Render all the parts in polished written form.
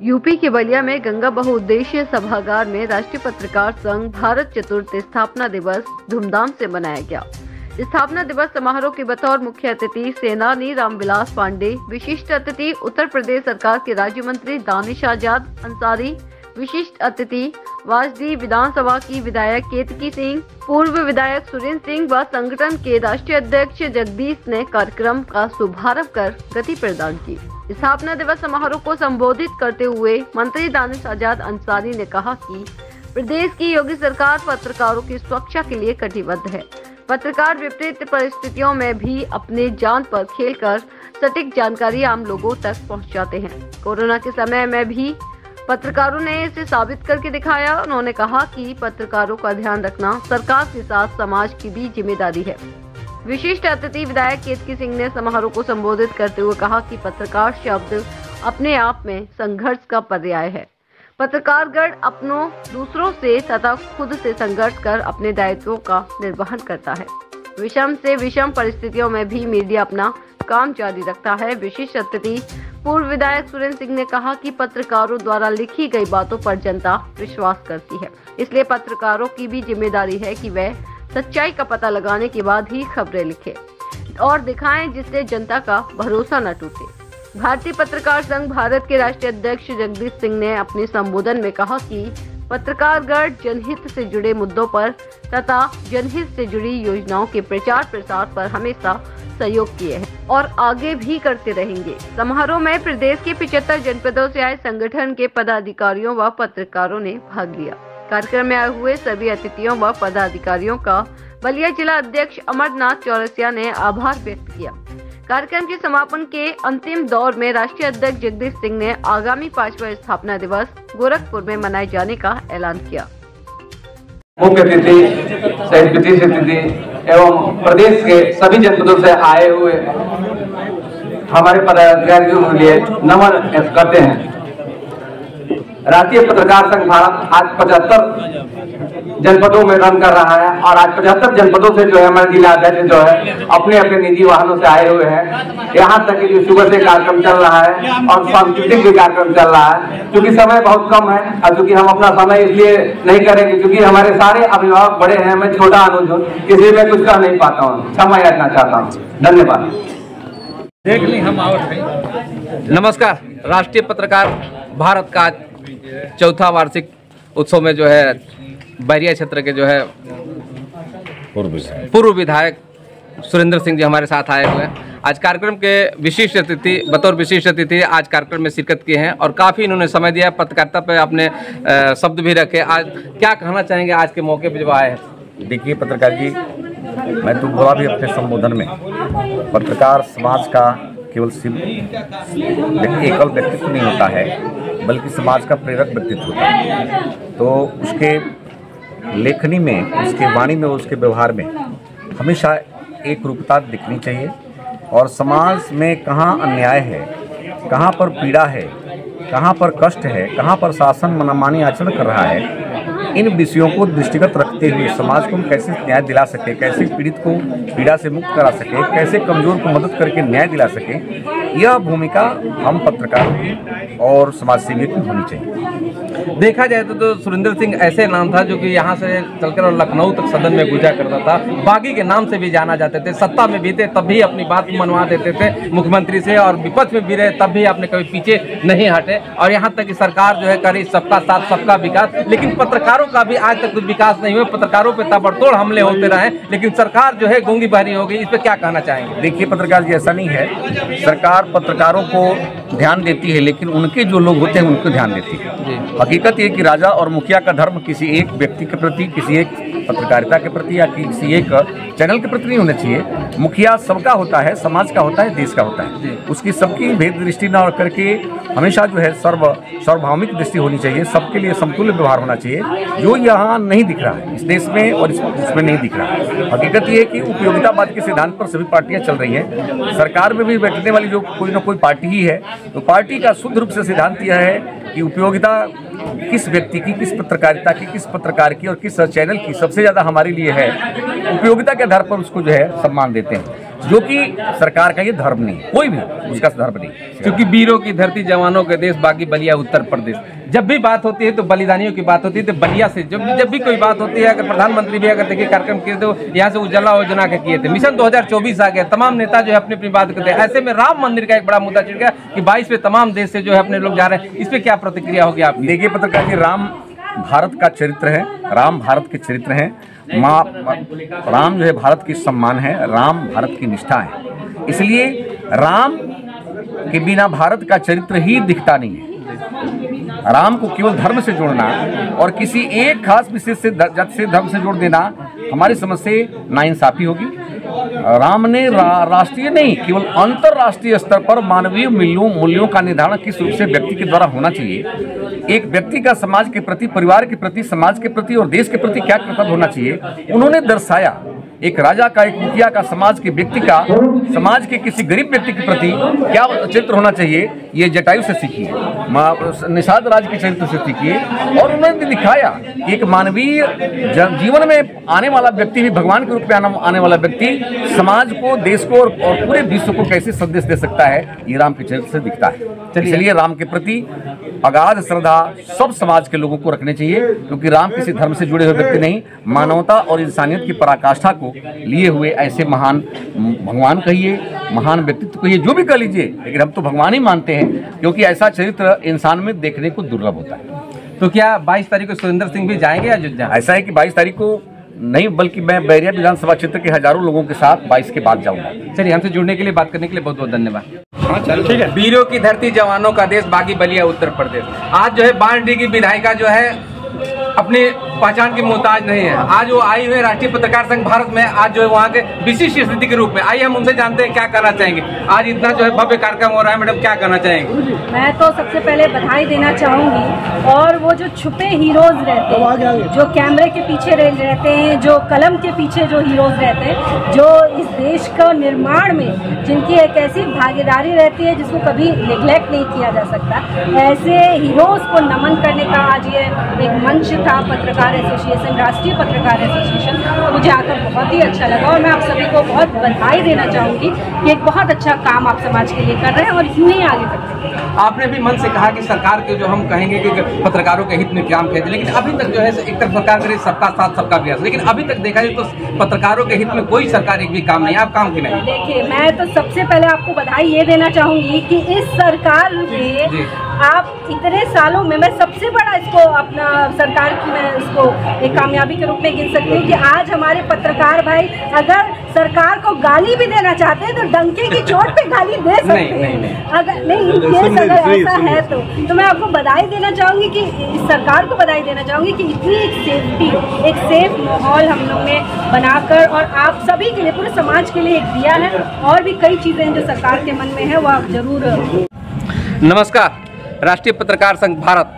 UP के बलिया में गंगा बहुउद्देशीय सभागार में राष्ट्रीय पत्रकार संघ भारत चतुर्थ स्थापना दिवस धूमधाम से मनाया गया। स्थापना दिवस समारोह के बतौर मुख्य अतिथि सेनानी रामविलास पांडे, विशिष्ट अतिथि उत्तर प्रदेश सरकार के राज्य मंत्री दानिश आजाद अंसारी, विशिष्ट अतिथि वाजदी विधानसभा की विधायक केतकी सिंह, पूर्व विधायक सुरेंद्र सिंह व संगठन के राष्ट्रीय अध्यक्ष जगदीश ने कार्यक्रम का शुभारंभ कर गति प्रदान की। स्थापना दिवस समारोह को संबोधित करते हुए मंत्री दानिश आजाद अंसारी ने कहा कि प्रदेश की योगी सरकार पत्रकारों की सुरक्षा के लिए कटिबद्ध है। पत्रकार विपरीत परिस्थितियों में भी अपने जान पर खेलकर सटीक जानकारी आम लोगों तक पहुंचाते हैं। कोरोना के समय में भी पत्रकारों ने इसे साबित करके दिखाया। उन्होंने कहा कि पत्रकारों का ध्यान रखना सरकार के साथ समाज की भी जिम्मेदारी है। विशिष्ट अतिथि विधायक केतकी सिंह ने समारोह को संबोधित करते हुए कहा कि पत्रकार शब्द अपने आप में संघर्ष का पर्याय है। पत्रकारगण अपनों, दूसरों से तथा खुद से संघर्ष कर अपने दायित्वों का निर्वहन करता है। विषम से विषम परिस्थितियों में भी मीडिया अपना काम जारी रखता है। विशिष्ट अतिथि पूर्व विधायक सुरेंद्र सिंह ने कहा कि पत्रकारों द्वारा लिखी गई बातों पर जनता विश्वास करती है, इसलिए पत्रकारों की भी जिम्मेदारी है कि वह सच्चाई का पता लगाने के बाद ही खबरें लिखें और दिखाएं, जिससे जनता का भरोसा न टूटे। भारतीय पत्रकार संघ भारत के राष्ट्रीय अध्यक्ष जगदीश सिंह ने अपने संबोधन में कहा कि पत्रकारगण जनहित से जुड़े मुद्दों पर तथा जनहित से जुड़ी योजनाओं के प्रचार प्रसार पर हमेशा सहयोग किए हैं और आगे भी करते रहेंगे। समारोह में प्रदेश के 75 जनपदों से आए संगठन के पदाधिकारियों व पत्रकारों ने भाग लिया। कार्यक्रम में आए हुए सभी अतिथियों व पदाधिकारियों का बलिया जिला अध्यक्ष अमरनाथ चौरसिया ने आभार व्यक्त किया। कार्यक्रम के समापन के अंतिम दौर में राष्ट्रीय अध्यक्ष जगदीश सिंह ने आगामी 5वां स्थापना दिवस गोरखपुर में मनाए जाने का ऐलान किया। मुख्य अतिथि सहित विशेष अतिथि एवं प्रदेश के सभी जनपदों से आए हुए हमारे पदाधिकारियों के लिए नमन करते हैं। राष्ट्रीय पत्रकार संघ भारत आज 75 जनपदों में रन कर रहा है और आज 75 जनपदों से जो है हमारे जिला अध्यक्ष जो है अपने अपने निजी वाहनों से आए हुए हैं। यहाँ तक कि सुबह से कार्यक्रम चल रहा है और सांस्कृतिक भी कार्यक्रम चल रहा है। क्योंकि समय बहुत कम है और क्योंकि हम अपना समय इसलिए नहीं करेंगे क्योंकि हमारे सारे अभिभावक बड़े हैं, मैं छोटा अनुज हूँ, इसलिए मैं कुछ कह नहीं पाता हूँ, क्षमा याचना चाहता हूँ। धन्यवाद। देख ली हम नमस्कार। राष्ट्रीय पत्रकार भारत का चौथा वार्षिक उत्सव में जो है बैरिया क्षेत्र के जो है पूर्व विधायक सुरेंद्र सिंह जी हमारे साथ आए हुए हैं। आज कार्यक्रम के विशिष्ट अतिथि बतौर विशिष्ट अतिथि आज कार्यक्रम में शिरकत किए हैं और काफ़ी इन्होंने समय दिया, पत्रकारिता पे अपने शब्द भी रखे। आज क्या कहना चाहेंगे आज के मौके पे जो आए हैं? देखिए पत्रकार जी, मैं तो बोला भी अपने संबोधन में, पत्रकार समाज का केवल सिर्फ एकल व्यक्तित्व नहीं होता है बल्कि समाज का प्रेरक व्यक्तित्व होता है। तो उसके लेखनी में, उसके वाणी में, उसके व्यवहार में हमेशा एक रूपता दिखनी चाहिए और समाज में कहाँ अन्याय है, कहाँ पर पीड़ा है, कहाँ पर कष्ट है, कहाँ पर शासन मनमानी आचरण कर रहा है, इन विषयों को दृष्टिगत रखते हुए समाज को हम कैसे न्याय दिला सके, कैसे पीड़ित को पीड़ा से मुक्त करा सके, कैसे कमजोर को मदद करके न्याय दिला सके, यह भूमिका हम पत्रकारों की और समाजसेवी की होनी चाहिए। देखा जाए तो सुरेंद्र सिंह ऐसे नाम था जो कि यहाँ से चलकर और लखनऊ तक सदन में गुजा करता था। बागी के नाम से भी जाना जाते थे। सत्ता में भी थे तब भी अपनी बात मनवा देते थे मुख्यमंत्री से और विपक्ष में भी रहे तब भी आपने कभी पीछे नहीं हटे और यहाँ तक कि सरकार जो है करे सबका साथ सबका विकास, लेकिन पत्रकारों का भी आज तक कुछ विकास नहीं हुआ। पत्रकारों पर ताबड़तोड़ हमले होते रहे लेकिन सरकार जो है गूंगी बहरी हो गई। इस पर क्या कहना चाहेंगे? देखिए पत्रकार जी, ऐसा नहीं है, सरकार पत्रकारों को ध्यान देती है लेकिन उनके जो लोग होते हैं उनको ध्यान देती है। हकीकत ये कि राजा और मुखिया का धर्म किसी एक व्यक्ति के प्रति, किसी एक पत्रकारिता के प्रति या किसी एक चैनल के प्रति नहीं होना चाहिए। मुखिया सबका होता है, समाज का होता है, देश का होता है। उसकी सबकी भेद दृष्टि न करके हमेशा जो है सार्वभौमिक दृष्टि होनी चाहिए। सबके लिए समतुल्य व्यवहार होना चाहिए, जो यहाँ नहीं दिख रहा है इस देश में और इसमें नहीं दिख रहा है। हकीकत ये है कि उपयोगितावाद के सिद्धांत पर सभी पार्टियां चल रही हैं। सरकार में भी बैठने वाली जो कोई ना कोई पार्टी ही है, तो पार्टी का शुद्ध रूप से सिद्धांत यह है कि उपयोगिता किस व्यक्ति की, किस पत्रकारिता की, किस पत्रकार की और किस चैनल की सबसे ज़्यादा हमारे लिए है, उपयोगिता के आधार पर उसको जो है सम्मान देते हैं। जो कि सरकार का ये धर्म नहीं, कोई भी उसका धर्म नहीं। क्योंकि वीरों की धरती, जवानों के देश, बागी बलिया उत्तर प्रदेश। जब भी बात होती है तो बलिदानियों की बात होती है, तो बलिया से जब भी कोई बात होती है, अगर प्रधानमंत्री भी अगर देखिए कार्यक्रम किए तो यहाँ से उजाला योजना के किए थे, मिशन 2024 आ गया, तमाम नेता जो है अपनी अपनी बात करते हैं। ऐसे में राम मंदिर का एक बड़ा मुद्दा छिड़ गया कि 22 में तमाम देश से जो है अपने लोग जा रहे हैं, इस पर क्या प्रतिक्रिया होगी आपकी? देखिए पत्रकार जी, राम भारत का चरित्र है, राम भारत के चरित्र हैं। माँ राम जो है भारत की सम्मान है, राम भारत की निष्ठा है, इसलिए राम के बिना भारत का चरित्र ही दिखता नहीं है। राम को केवल धर्म से जोड़ना और किसी एक खास विशेष से जाति से धर्म से जोड़ देना हमारी समझ से नाइंसाफी होगी। राम ने राष्ट्रीय नहीं केवल अंतर्राष्ट्रीय स्तर पर मानवीय मूल्यों का निर्धारण किस रूप से व्यक्ति के द्वारा होना चाहिए, एक व्यक्ति का समाज के प्रति, परिवार के प्रति, समाज के प्रति और देश के प्रति क्या कर्तव्य होना चाहिए, उन्होंने दर्शाया। एक राजा का, एक मुखिया का, समाज के व्यक्ति का, समाज के किसी गरीब व्यक्ति के प्रति क्या चरित्र होना चाहिए, ये जटायु से सीखिए, निषाद राज के चरित्र से सीखिए। और उन्होंने दिखाया कि एक मानवीय जीवन में आने वाला व्यक्ति भी, भगवान के रूप में आने वाला व्यक्ति समाज को, देश को और पूरे विश्व को कैसे संदेश दे सकता है, ये राम के चरित्र से दिखता है। इसलिए राम के प्रति अगाध श्रद्धा सब समाज के लोगों को रखनी चाहिए, क्योंकि राम किसी धर्म से जुड़े हुए व्यक्ति नहीं, मानवता और इंसानियत की पराकाष्ठा को लिए हुए ऐसे महान भगवान कहिए, महान व्यक्तित्व कहिए, जो भी कह लीजिए, लेकिन हम तो भगवान ही मानते हैं, क्योंकि ऐसा चरित्र इंसान में देखने को दुर्लभ होता है। तो क्या 22 तारीख को सुरेंद्र सिंह भी जाएंगे अयोध्या? ऐसा है कि 22 तारीख को नहीं, बल्कि मैं बैरिया विधानसभा क्षेत्र के हजारों लोगों के साथ 22 के बाद जाऊंगा। चलिए, हमसे जुड़ने के लिए, बात करने के लिए बहुत बहुत धन्यवाद। ठीक है। वीरों की धरती, जवानों का देश, बागी बलिया उत्तर प्रदेश। आज जो है बांडी की विधायिका जो है अपनी पहचान की मोहताज नहीं है। आज वो आई हुई राष्ट्रीय पत्रकार संघ भारत में, आज जो है वहाँ के विशिष्ट स्थिति के रूप में आई। हम उनसे जानते हैं क्या कहना चाहेंगे। आज इतना जो है भव्य कार्यक्रम हो रहा है, मैडम क्या कहना चाहेंगे? मैं तो सबसे पहले बधाई देना चाहूंगी। और वो जो छुपे हीरोज रहते हैं, जो कैमरे के पीछे रहते हैं, जो कलम के पीछे जो हीरोज रहते हैं, जो इस देश का निर्माण में जिनकी एक ऐसी भागीदारी रहती है जिसको कभी निग्लेक्ट नहीं किया जा सकता, ऐसे हीरोज को नमन करने का आज ये एक मंच था, पत्रकार एसोसिएशन, राष्ट्रीय पत्रकार एसोसिएशन। मुझे आकर बहुत ही अच्छा लगा और मैं आप सभी को बहुत बधाई देना चाहूंगी कि एक बहुत अच्छा काम आप समाज के लिए कर रहे हैं और यूं ही आगे बढ़ते हैं। आपने भी मन से कहा कि सरकार के जो हम कहेंगे कि पत्रकारों के हित में काम किया जाए, लेकिन अभी तक जो है एक तरफ सरकार करे सबका साथ सबका प्रयास, लेकिन अभी तक देखा जाए तो पत्रकारों के हित में कोई सरकार एक भी काम नहीं। आप काम की नहीं। देखिए, मैं तो सबसे पहले आपको बधाई ये देना चाहूंगी कि इस सरकार में आप इतने सालों में, मैं सबसे बड़ा इसको अपना सरकार की मैं इसको एक कामयाबी के रूप में गिन सकती हूँ कि आज हमारे पत्रकार भाई अगर सरकार को गाली भी देना चाहते हैं तो डंके की चोट पे गाली दे सकते हैं। अगर नहीं, केस अगर ऐसा है तो मैं आपको बधाई देना चाहूंगी कि इस सरकार को बधाई देना चाहूंगी कि इतनी एक सेफ्टी, एक सेफ माहौल हम लोग ने बनाकर और आप सभी के लिए, पूरे समाज के लिए एक दिया है। और भी कई चीजें हैं जो सरकार के मन में है, वो आप जरूर। नमस्कार। राष्ट्रीय पत्रकार संघ भारत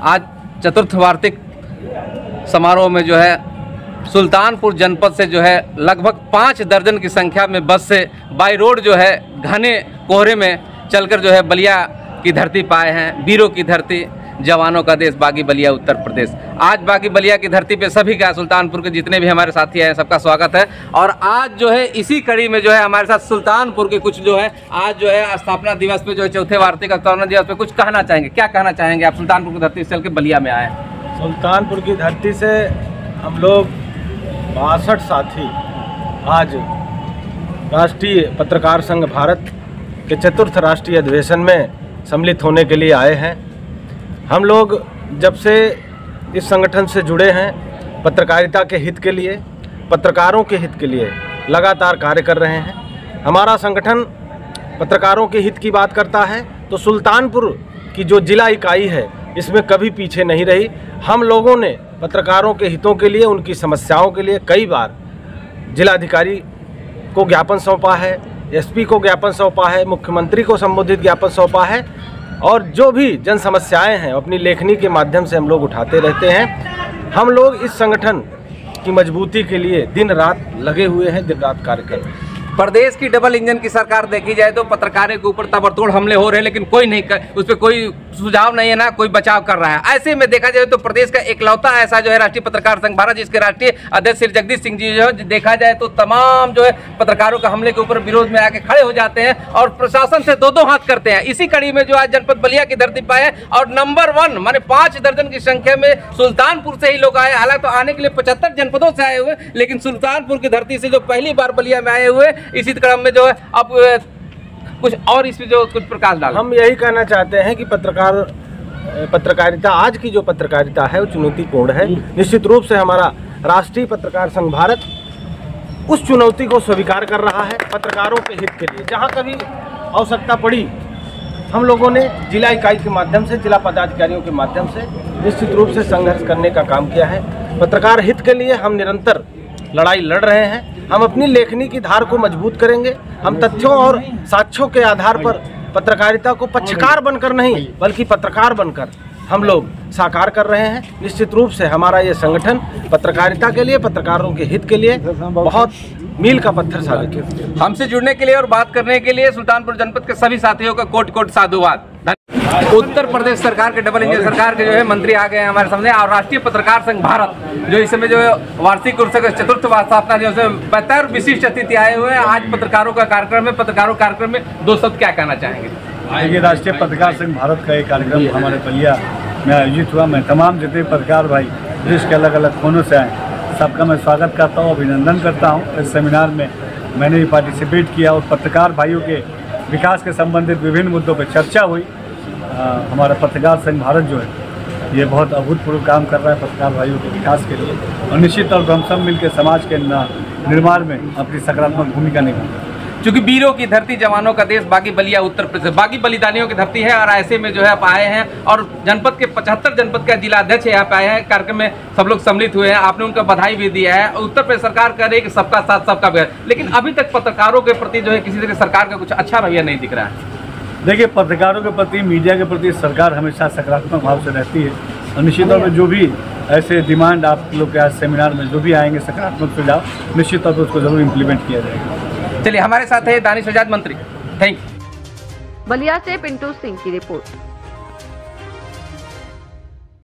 आज चतुर्थ वार्षिक समारोह में जो है सुल्तानपुर जनपद से जो है लगभग 5 दर्जन की संख्या में बस से बाई रोड जो है घने कोहरे में चलकर जो है बलिया की धरती पाए हैं। वीरों की धरती, जवानों का देश, बागी बलिया उत्तर प्रदेश। आज बागी बलिया की धरती पे सभी का, सुल्तानपुर के जितने भी हमारे साथी हैं सबका स्वागत है। और आज जो है इसी कड़ी में जो है हमारे साथ सुल्तानपुर के कुछ जो है आज जो है स्थापना दिवस पे, जो है चौथे वार्षिक स्थापना दिवस पे कुछ कहना चाहेंगे। क्या कहना चाहेंगे आप? सुल्तानपुर की धरती से चल के बलिया में आए। सुल्तानपुर की धरती से हम लोग 62 साथी आज राष्ट्रीय पत्रकार संघ भारत के चतुर्थ राष्ट्रीय अधिवेशन में सम्मिलित होने के लिए आए हैं। हम लोग जब से इस संगठन से जुड़े हैं, पत्रकारिता के हित के लिए, पत्रकारों के हित के लिए लगातार कार्य कर रहे हैं। हमारा संगठन पत्रकारों के हित की बात करता है तो सुल्तानपुर की जो जिला इकाई है इसमें कभी पीछे नहीं रही। हम लोगों ने पत्रकारों के हितों के लिए, उनकी समस्याओं के लिए कई बार जिलाधिकारी को ज्ञापन सौंपा है, एसपी को ज्ञापन सौंपा है, मुख्यमंत्री को संबोधित ज्ञापन सौंपा है। और जो भी जन समस्याएं हैं अपनी लेखनी के माध्यम से हम लोग उठाते रहते हैं। हम लोग इस संगठन की मजबूती के लिए दिन रात लगे हुए हैं, दिन रात कार्य कर रहे हैं। प्रदेश की डबल इंजन की सरकार देखी जाए तो पत्रकारों के ऊपर ताबड़तोड़ हमले हो रहे हैं, लेकिन कोई नहीं उस पर कोई सुझाव नहीं है, ना कोई बचाव कर रहा है। ऐसे में देखा जाए तो प्रदेश का इकलौता ऐसा जो है राष्ट्रीय पत्रकार संघ भारत, जिसके राष्ट्रीय अध्यक्ष श्री जगदीश सिंह जी जो है, देखा जाए तो तमाम जो है पत्रकारों का हमले के ऊपर विरोध में आके खड़े हो जाते हैं और प्रशासन से दो हाथ करते हैं। इसी कड़ी में जो आज जनपद बलिया की धरती पर है और नंबर 1 माने 5 दर्जन की संख्या में सुल्तानपुर से ही लोग आए। हालांकि तो आने के लिए 75 जनपदों से आए हुए, लेकिन सुल्तानपुर की धरती से जो पहली बार बलिया में आए हुए, इसी क्रम में जो है अब कुछ और इसमें जो कुछ प्रकाश डाल। हम यही कहना चाहते हैं कि पत्रकारिता आज की जो पत्रकारिता है वो चुनौतीपूर्ण है। निश्चित रूप से हमारा राष्ट्रीय पत्रकार संघ भारत उस चुनौती को स्वीकार कर रहा है पत्रकारों के हित के लिए। जहां कभी आवश्यकता पड़ी, हम लोगों ने जिला इकाई के माध्यम से, जिला पदाधिकारियों के माध्यम से निश्चित रूप से संघर्ष करने का काम किया है। पत्रकार हित के लिए हम निरंतर लड़ाई लड़ रहे हैं। हम अपनी लेखनी की धार को मजबूत करेंगे। हम तथ्यों और साक्ष्यों के आधार पर पत्रकारिता को पक्षकार बनकर नहीं, बल्कि पत्रकार बनकर हम लोग साकार कर रहे हैं। निश्चित रूप से हमारा ये संगठन पत्रकारिता के लिए, पत्रकारों के हित के लिए बहुत मील का पत्थर साबित है। हमसे जुड़ने के लिए और बात करने के लिए सुल्तानपुर जनपद के सभी साथियों का कोटि कोटि साधुवाद। उत्तर प्रदेश सरकार के डबल इंजन सरकार के जो है मंत्री आ गए हैं हमारे सामने, और राष्ट्रीय पत्रकार संघ भारत जो इस समय जो है वार्षिक उर्स का चतुर्थ स्थापना जो है 72 विशिष्ट अतिथि आए हुए हैं। आज पत्रकारों का कार्यक्रम है। पत्रकारों कार्यक्रम में 2 शब्द क्या कहना चाहेंगे? देखिए, राष्ट्रीय पत्रकार संघ भारत का एक कार्यक्रम हमारे बलिया में आयोजित हुआ। मैं तमाम जितने पत्रकार भाई देश के अलग अलग कोनों से आए, सबका मैं स्वागत करता हूँ, अभिनंदन करता हूँ। इस सेमिनार में मैंने भी पार्टिसिपेट किया और पत्रकार भाइयों के विकास के संबंधित विभिन्न मुद्दों पर चर्चा हुई। हमारा पत्रकार संघ भारत जो है ये बहुत अभूतपूर्व काम कर रहा है पत्रकार भाइयों के विकास के लिए, और निश्चित तौर पर हम सब मिलकर समाज के निर्माण में अपनी सकारात्मक भूमिका निभाएंगे। क्योंकि वीरों की धरती, जवानों का देश बागी बलिया उत्तर प्रदेश बागी बलिदानियों की धरती है, और ऐसे में जो है आप आए हैं और जनपद के 75 जनपद का जिला अध्यक्ष यहाँ पे आए हैं। कार्यक्रम में सब लोग सम्मिलित हुए हैं, आपने उनका बधाई भी दिया है। उत्तर प्रदेश सरकार कह रही है कि सबका साथ सबका विकास, लेकिन अभी तक पत्रकारों के प्रति जो है किसी तरह सरकार का कुछ अच्छा रवैया नहीं दिख रहा है। देखिए, पत्रकारों के प्रति, मीडिया के प्रति सरकार हमेशा सकारात्मक भाव से रहती है, और निश्चित तौर पर जो भी ऐसे डिमांड आप लोग के आज सेमिनार में जो भी आएंगे सकारात्मक सुझाव, निश्चित तौर पर उसको जरूर इम्प्लीमेंट किया जाएगा। चलिए, हमारे साथ है दानिश आजाद मंत्री। Thank you. बलिया से पिंटू सिंह की रिपोर्ट।